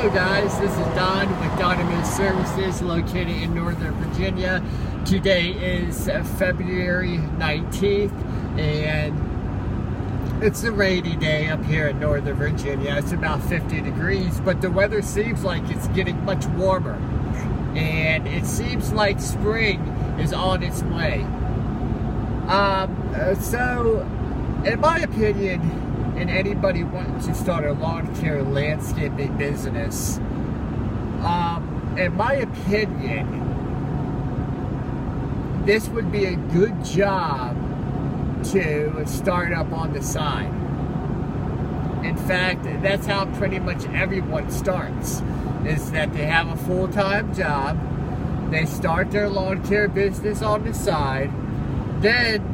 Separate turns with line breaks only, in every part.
Hello guys, this is Don with Donovan Services located in Northern Virginia. Today is February 19th and it's a rainy day up here in Northern Virginia. It's about 50 degrees, but the weather seems like it's getting much warmer and it seems like spring is on its way. So in my opinion, and anybody wanting to start a lawn care landscaping business, in my opinion, this would be a good job to start up on the side. In fact, that's how pretty much everyone starts, is that they have a full-time job, they start their lawn care business on the side, then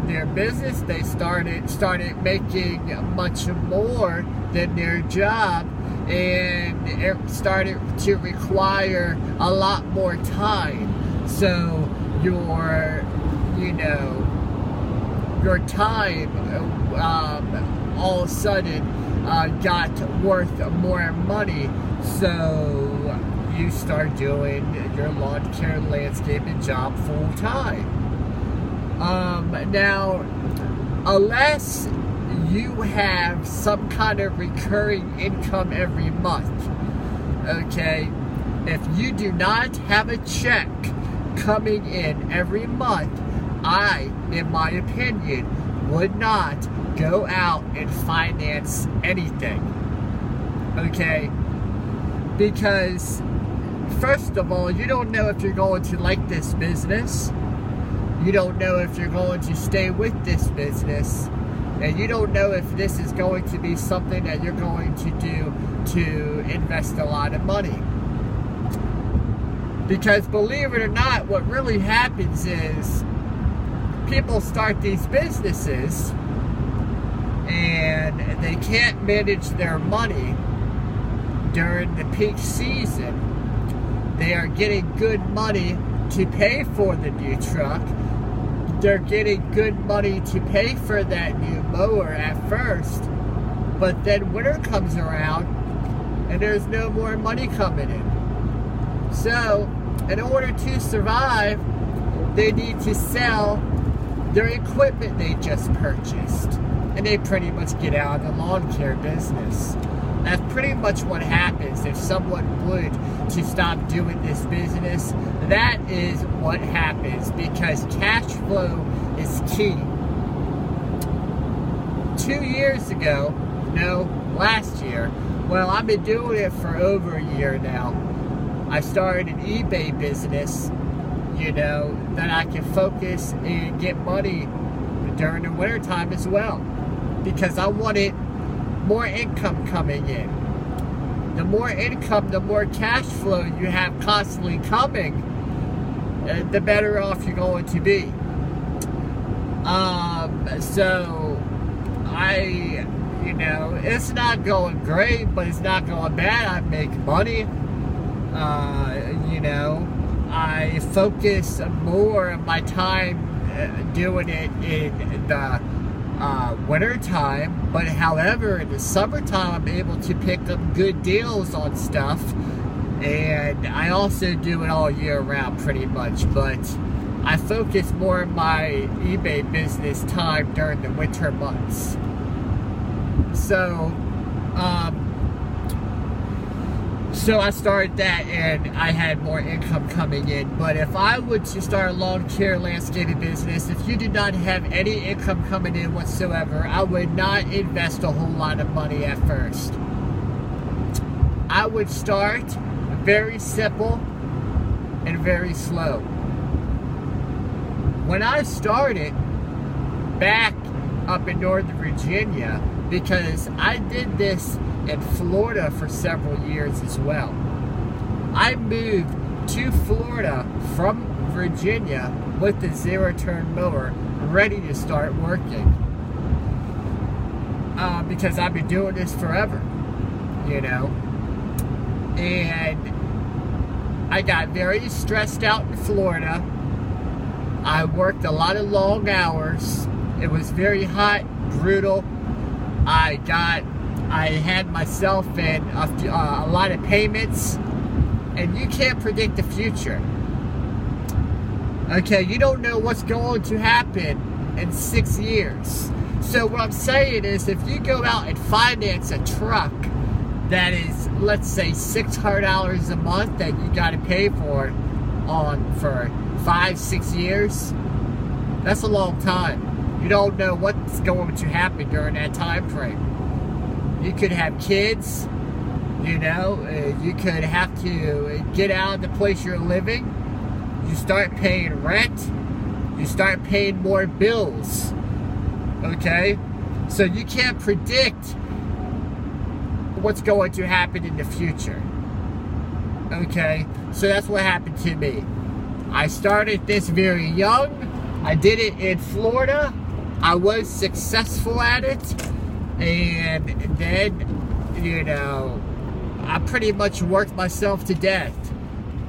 their business, they started making much more than their job, and it started to require a lot more time. So your time all of a sudden got worth more money. So you start doing your lawn care landscaping job full time. Now, unless you have some kind of recurring income every month, okay, if you do not have a check coming in every month, I, in my opinion, would not go out and finance anything, okay, because first of all, you don't know if you're going to like this business. You don't know if you're going to stay with this business, and you don't know if this is going to be something that you're going to do to invest a lot of money. Because believe it or not, what really happens is people start these businesses and they can't manage their money during the peak season. They are getting good money to pay for the new truck. They're getting good money to pay for that new mower at first, but then winter comes around and there's no more money coming in. So, in order to survive, they need to sell their equipment they just purchased, and they pretty much get out of the lawn care business. That's pretty much what happens if someone would to stop doing this business. That is what happens, because cash flow is key. 2 years ago, no, last year, well, I've been doing it for over a year now. I started an eBay business, that I can focus and get money during the winter time as well, because I wanted more income coming in. The more income, the more cash flow you have constantly coming, the better off you're going to be. So it's not going great, but it's not going bad. I make money. I focus more of my time doing it in the winter time, but however, in the summertime, I'm able to pick up good deals on stuff, and I also do it all year round pretty much, but I focus more of my eBay business time during the winter months. So I started that and I had more income coming in. But if I were to start a lawn care landscaping business, if you did not have any income coming in whatsoever, I would not invest a whole lot of money at first. I would start very simple and very slow. When I started back up in Northern Virginia, because I did this in Florida for several years as well. I moved to Florida from Virginia with the zero-turn mower, ready to start working. Because I've been doing this forever, And I got very stressed out in Florida. I worked a lot of long hours. It was very hot, brutal. I got I had myself in a lot of payments, and you can't predict the future. Okay, you don't know what's going to happen in 6 years. So what I'm saying is, if you go out and finance a truck that is, let's say, $600 a month that you got to pay for 5-6 years, that's a long time. You don't know what's going to happen during that time frame. You could have kids, you know, you could have to get out of the place you're living. You start paying rent, you start paying more bills, okay? So you can't predict what's going to happen in the future, okay? So that's what happened to me. I started this very young. I did it in Florida. I was successful at it, and then, you know, I pretty much worked myself to death.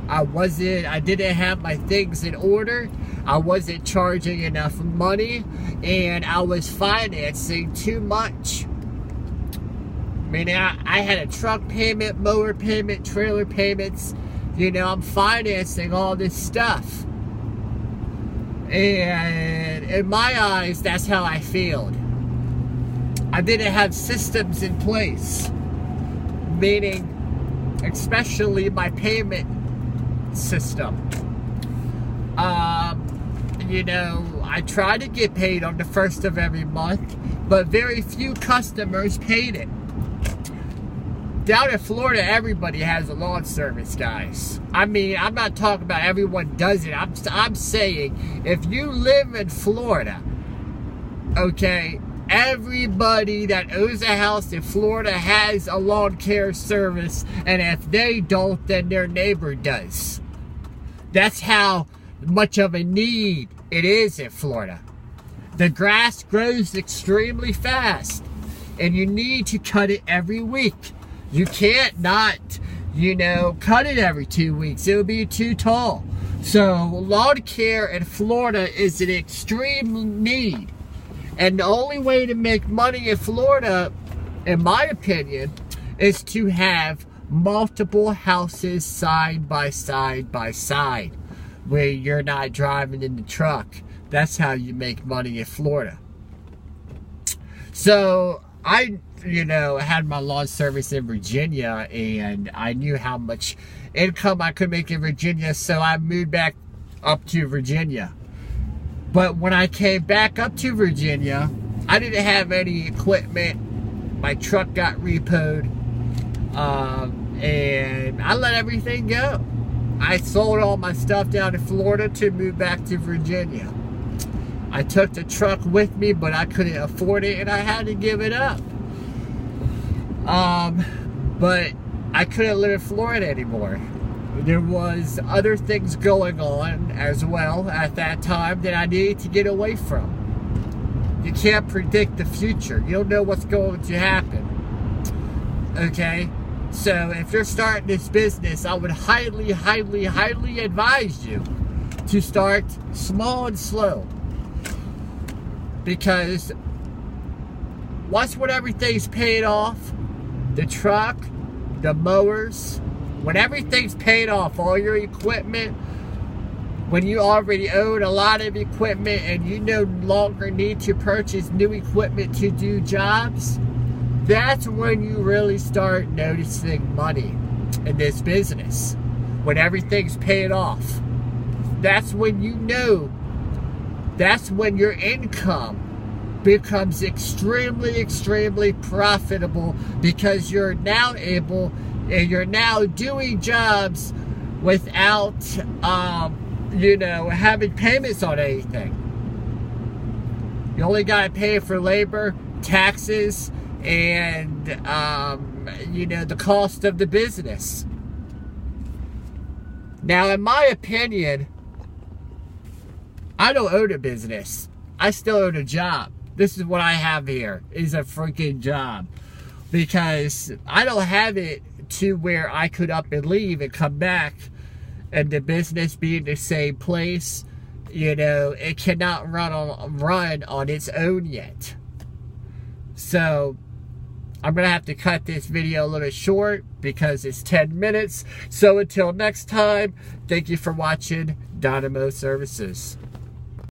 I didn't have my things in order. I wasn't charging enough money, and I was financing too much. I mean, I had a truck payment, mower payment, trailer payments. You know, I'm financing all this stuff. And in my eyes, that's how I failed. I didn't have systems in place. Meaning, especially my payment system. You know, I tried to get paid on the 1st of every month, but very few customers paid it. Down in Florida, everybody has a lawn service, guys. I mean, I'm not talking about everyone does it. I'm saying, if you live in Florida, okay, everybody that owns a house in Florida has a lawn care service, and if they don't, then their neighbor does. That's how much of a need it is in Florida. The grass grows extremely fast, and you need to cut it every week. You can't not, you know, cut it every 2 weeks. It would be too tall. So lawn care in Florida is an extreme need. And the only way to make money in Florida, in my opinion, is to have multiple houses side by side by side, where you're not driving in the truck. That's how you make money in Florida. So I, you know, had my lawn service in Virginia, and I knew how much income I could make in Virginia, so I moved back up to Virginia. But when I came back up to Virginia, I didn't have any equipment. My truck got repoed, and I let everything go. I sold all my stuff down in Florida to move back to Virginia. I took the truck with me, but I couldn't afford it, and I had to give it up. But I couldn't live in Florida anymore. There was other things going on as well at that time that I needed to get away from. You can't predict the future. You don't know what's going to happen. Okay? So if you're starting this business, I would highly, highly, highly advise you to start small and slow. Because when everything's paid off, the truck, the mowers, when everything's paid off, all your equipment, when you already own a lot of equipment and you no longer need to purchase new equipment to do jobs, that's when you really start noticing money in this business. When everything's paid off. That's when you know. That's when your income becomes extremely, extremely profitable, because you're now able, and you're now doing jobs without, you know, having payments on anything. You only got to pay for labor, taxes, and, you know, the cost of the business. Now, in my opinion, I don't own a business. I still own a job. This is what I have here, is a freaking job. Because I don't have it to where I could up and leave and come back, and the business be in the same place. You know, it cannot run on its own yet. So I'm going to have to cut this video a little short because it's 10 minutes. So until next time, thank you for watching Dynamo Services.